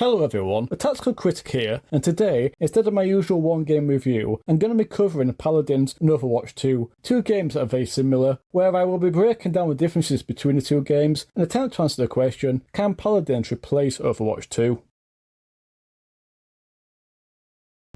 Hello everyone, the Tactical Critic here, and today, instead of my usual one-game review, I'm going to be covering Paladins and Overwatch 2, two games that are very similar, where I will be breaking down the differences between the two games and attempt to answer the question, can Paladins replace Overwatch 2?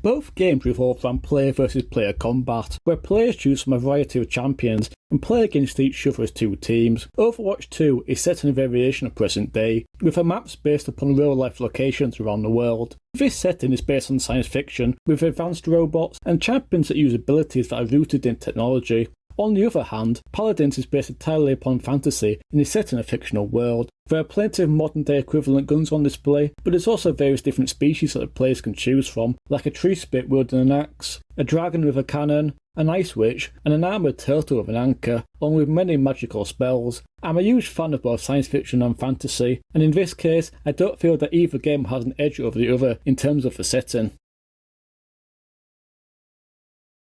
Both games revolve around player versus player combat, where players choose from a variety of champions and play against each other as two teams. Overwatch 2 is set in a variation of present day, with the maps based upon real-life locations around the world. This setting is based on science fiction, with advanced robots and champions that use abilities that are rooted in technology. On the other hand, Paladins is based entirely upon fantasy and is set in a fictional world. There are plenty of modern-day equivalent guns on display, but there's also various different species that the players can choose from, like a tree spit wielding an axe, a dragon with a cannon, an ice witch, and an armoured turtle with an anchor, along with many magical spells. I'm a huge fan of both science fiction and fantasy, and in this case, I don't feel that either game has an edge over the other in terms of the setting.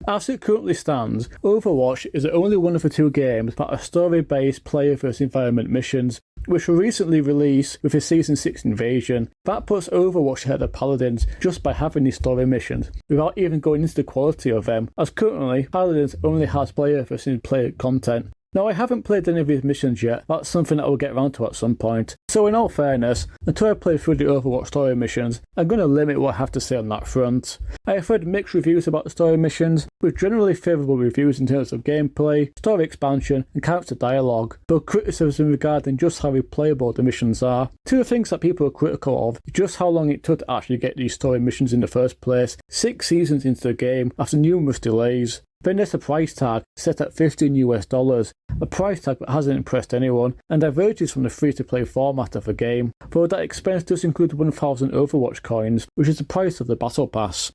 As it currently stands, Overwatch is the only one of the two games that are story-based player versus environment missions, which were recently released with the Season 6 invasion. That puts Overwatch ahead of Paladins just by having these story missions, without even going into the quality of them, as currently Paladins only has player versus player content. Now, I haven't played any of these missions yet, that's something that I will get around to at some point. So in all fairness, until I play through the Overwatch story missions, I'm going to limit what I have to say on that front. I have heard mixed reviews about the story missions, with generally favourable reviews in terms of gameplay, story expansion, and character dialogue, though criticism regarding just how replayable the missions are. Two things that people are critical of is just how long it took to actually get these story missions in the first place, 6 seasons into the game after numerous delays. Then there's the price tag, set at $15 US, a price tag that hasn't impressed anyone, and diverges from the free-to-play format of the game, though that expense does include 1,000 Overwatch coins, which is the price of the Battle Pass.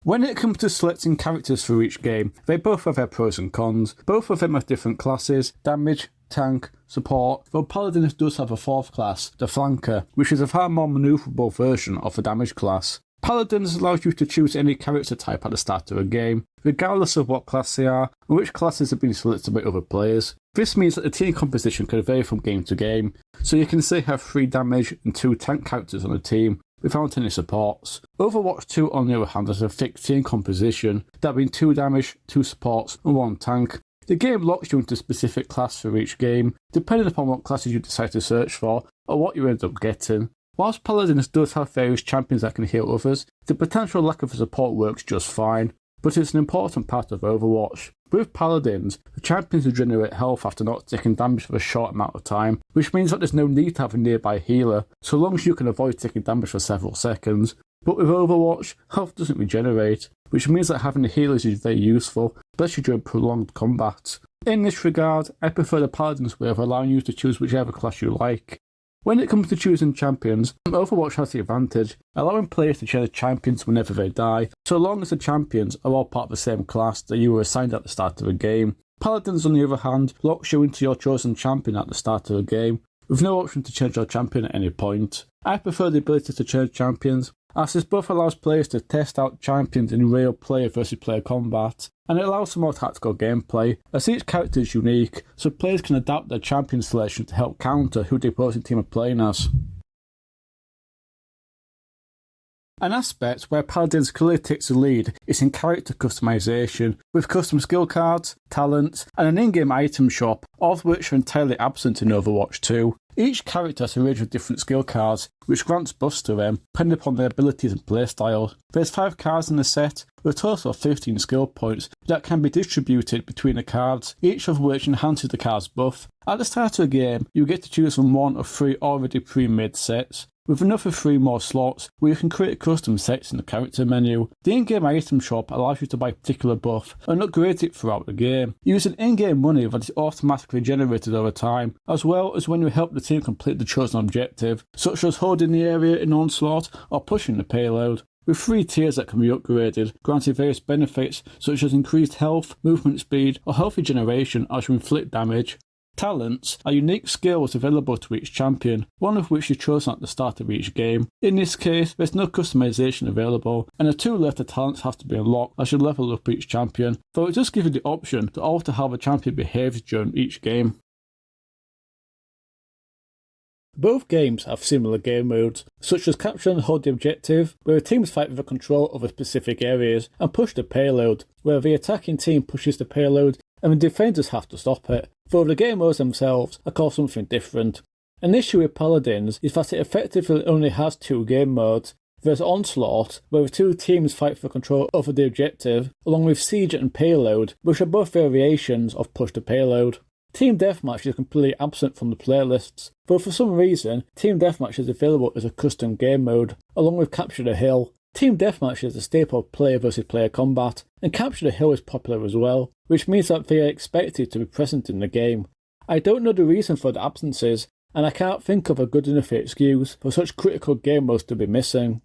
When it comes to selecting characters for each game, they both have their pros and cons. Both of them have different classes, damage, tank, support, though Paladins does have a fourth class, the Flanker, which is a far more manoeuvrable version of the damage class. Paladins allows you to choose any character type at the start of a game, regardless of what class they are, and which classes have been selected by other players. This means that the team composition can vary from game to game, so you can say have 3 damage and 2 tank characters on a team, without any supports. Overwatch 2 on the other hand has a fixed team composition, that being 2 damage, 2 supports and 1 tank. The game locks you into a specific class for each game, depending upon what classes you decide to search for, or what you end up getting. Whilst Paladins does have various champions that can heal others, the potential lack of support works just fine, but it's an important part of Overwatch. With Paladins, the champions will generate health after not taking damage for a short amount of time, which means that there's no need to have a nearby healer, so long as you can avoid taking damage for several seconds. But with Overwatch, health doesn't regenerate, which means that having a healer is very useful, especially during prolonged combat. In this regard, I prefer the Paladins way of allowing you to choose whichever class you like. When it comes to choosing champions, Overwatch has the advantage, allowing players to change champions whenever they die, so long as the champions are all part of the same class that you were assigned at the start of the game. Paladins, on the other hand, locks you into your chosen champion at the start of the game, with no option to change your champion at any point. I prefer the ability to change champions, as this both allows players to test out champions in real player versus player combat, and it allows for more tactical gameplay, as each character is unique, so players can adapt their champion selection to help counter who the opposing team are playing as. An aspect where Paladins clearly takes the lead is in character customization, with custom skill cards, talents, and an in-game item shop, all of which are entirely absent in Overwatch 2. Each character has a range of different skill cards, which grants buffs to them, depending upon their abilities and playstyles. There's 5 cards in the set, with a total of 15 skill points that can be distributed between the cards, each of which enhances the card's buff. At the start of the game, you get to choose from one of 3 already pre-made sets, with another 3 more slots where you can create custom sets in the character menu. The in-game item shop allows you to buy a particular buff and upgrade it throughout the game, using in-game money that is automatically generated over time, as well as when you help the team complete the chosen objective, such as holding the area in Onslaught or pushing the payload. With 3 tiers that can be upgraded, granting various benefits such as increased health, movement speed, or health regeneration as you inflict damage. Talents are unique skills available to each champion, one of which is chosen at the start of each game. In this case, there's no customization available, and the 2 later talents have to be unlocked as you level up each champion, though it does give you the option to alter how the champion behaves during each game. Both games have similar game modes, such as capture and hold the objective, where the teams fight for the control over specific areas, and push the payload, where the attacking team pushes the payload and the defenders have to stop it, though the game modes themselves are called something different. An issue with Paladins is that it effectively only has two game modes. There's Onslaught, where the two teams fight for control over the objective, along with Siege and Payload, which are both variations of Push the Payload. Team Deathmatch is completely absent from the playlists, though for some reason, Team Deathmatch is available as a custom game mode, along with Capture the Hill. Team Deathmatch is a staple of player versus player combat, and Capture the Hill is popular as well, which means that they are expected to be present in the game. I don't know the reason for the absences, and I can't think of a good enough excuse for such critical game modes to be missing.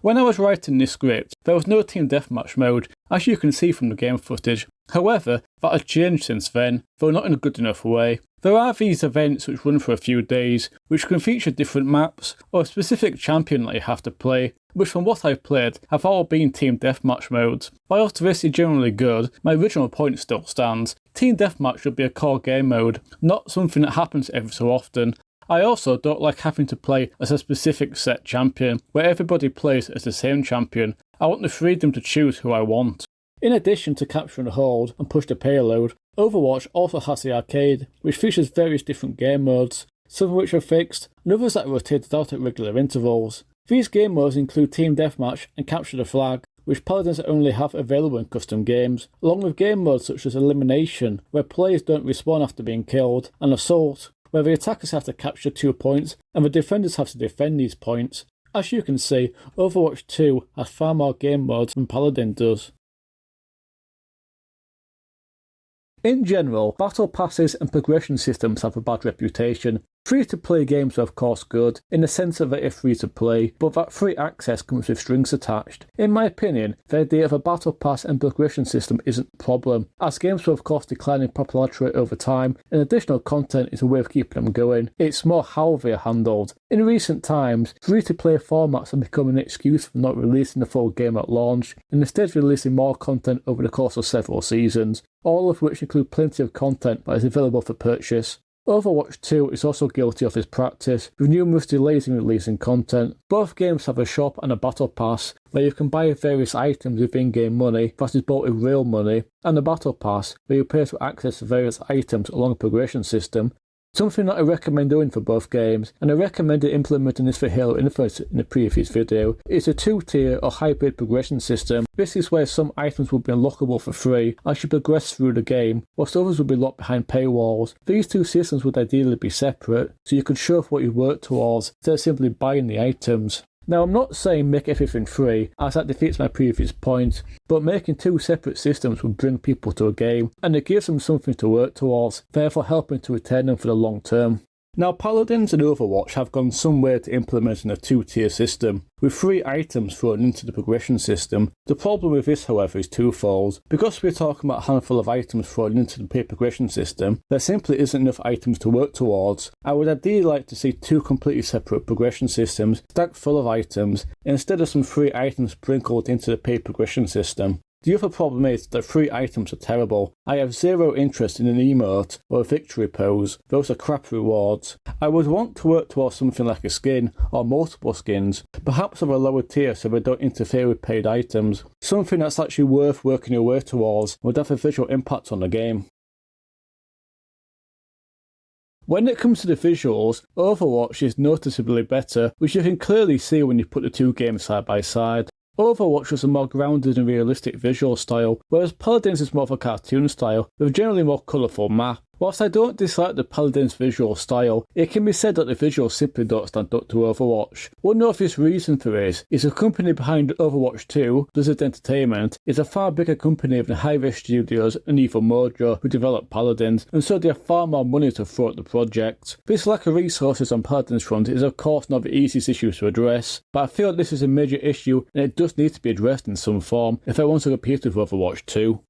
When I was writing this script, there was no Team Deathmatch mode, as you can see from the game footage. However, that has changed since then, though not in a good enough way. There are these events which run for a few days, which can feature different maps, or a specific champion that you have to play, which from what I've played have all been Team Deathmatch modes. Whilst this is generally good, my original point still stands. Team Deathmatch should be a core game mode, not something that happens every so often. I also don't like having to play as a specific set champion, where everybody plays as the same champion. I want the freedom to choose who I want. In addition to Capture and Hold and Push the Payload, Overwatch also has the arcade, which features various different game modes, some of which are fixed, and others that are rotated out at regular intervals. These game modes include Team Deathmatch and Capture the Flag, which Paladins only have available in custom games, along with game modes such as Elimination, where players don't respawn after being killed, and Assault, where the attackers have to capture 2 points and the defenders have to defend these points. As you can see, Overwatch 2 has far more game modes than Paladin does. In general, battle passes and progression systems have a bad reputation. Free-to-play games are of course good, in the sense that they're free to play, but that free access comes with strings attached. In my opinion, the idea of a battle pass and progression system isn't a problem, as games will of course decline in popularity over time, and additional content is a way of keeping them going. It's more how they are handled. In recent times, free-to-play formats have become an excuse for not releasing the full game at launch, and instead releasing more content over the course of several seasons, all of which include plenty of content that is available for purchase. Overwatch 2 is also guilty of this practice, with numerous delays in releasing content. Both games have a shop and a battle pass, where you can buy various items with in-game money that is bought with real money, and a battle pass, where you pay to access various items along a progression system. Something that I recommend doing for both games, and I recommended implementing this for Halo Infinite in the previous video, is a 2-tier or hybrid progression system. This is where some items will be unlockable for free as you progress through the game, whilst others will be locked behind paywalls. These two systems would ideally be separate, so you could show off what you work towards, instead of simply buying the items. Now, I'm not saying make everything free, as that defeats my previous point, but making two separate systems would bring people to a game, and it gives them something to work towards, therefore helping to retain them for the long term. Now, Paladins and Overwatch have gone some way to implementing a 2-tier system, with 3 items thrown into the progression system. The problem with this, however, is twofold. Because we're talking about a handful of items thrown into the paid progression system, there simply isn't enough items to work towards. I would ideally like to see 2 completely separate progression systems stacked full of items, instead of some 3 items sprinkled into the paid progression system. The other problem is that 3 items are terrible. I have zero interest in an emote or a victory pose. Those are crap rewards. I would want to work towards something like a skin or multiple skins, perhaps of a lower tier so they don't interfere with paid items. Something that's actually worth working your way towards would have a visual impact on the game. When it comes to the visuals, Overwatch is noticeably better, which you can clearly see when you put the 2 games side by side. Overwatch was a more grounded and realistic visual style, whereas Paladins is more of a cartoon style, with a generally more colourful map. Whilst I don't dislike the Paladins visual style, it can be said that the visuals simply don't stand up to Overwatch. One obvious reason for this is the company behind Overwatch 2, Blizzard Entertainment, is a far bigger company than Hi-rez Studios and Evil Mojo, who develop Paladins, and so they have far more money to throw at the project. This lack of resources on Paladins front is of course not the easiest issue to address, but I feel like this is a major issue and it does need to be addressed in some form if I want to compete with Overwatch 2.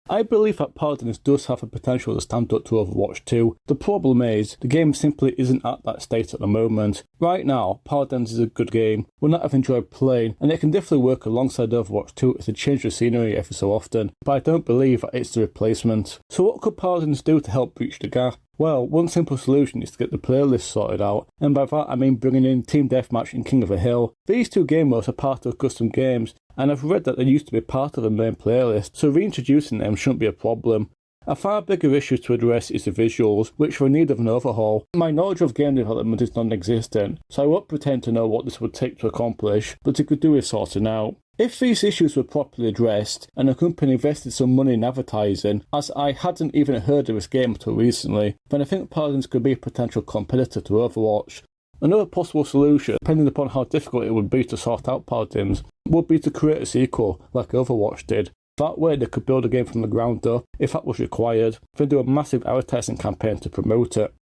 I believe that Paladins does have the potential to stand up to Overwatch 2. The problem is, the game simply isn't at that state at the moment. Right now, Paladins is a good game, one that I've enjoyed playing, and it can definitely work alongside Overwatch 2 as a change of scenery every so often, but I don't believe that it's the replacement. So what could Paladins do to help bridge the gap? Well, one simple solution is to get the playlist sorted out, and by that I mean bringing in Team Deathmatch and King of the Hill. These two game modes are part of custom games, and I've read that they used to be part of the main playlist, so reintroducing them shouldn't be a problem. A far bigger issue to address is the visuals, which are in need of an overhaul. My knowledge of game development is non-existent, so I won't pretend to know what this would take to accomplish, but it could do with sorting out. If these issues were properly addressed, and a company invested some money in advertising, as I hadn't even heard of this game until recently, then I think Paladins could be a potential competitor to Overwatch. Another possible solution, depending upon how difficult it would be to sort out Paladins, would be to create a sequel, like Overwatch did. That way they could build a game from the ground up, if that was required, then do a massive advertising campaign to promote it.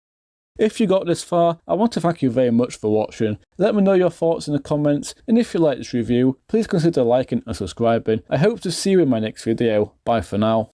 If you got this far, I want to thank you very much for watching. Let me know your thoughts in the comments, and if you like this review, please consider liking and subscribing. I hope to see you in my next video. Bye for now.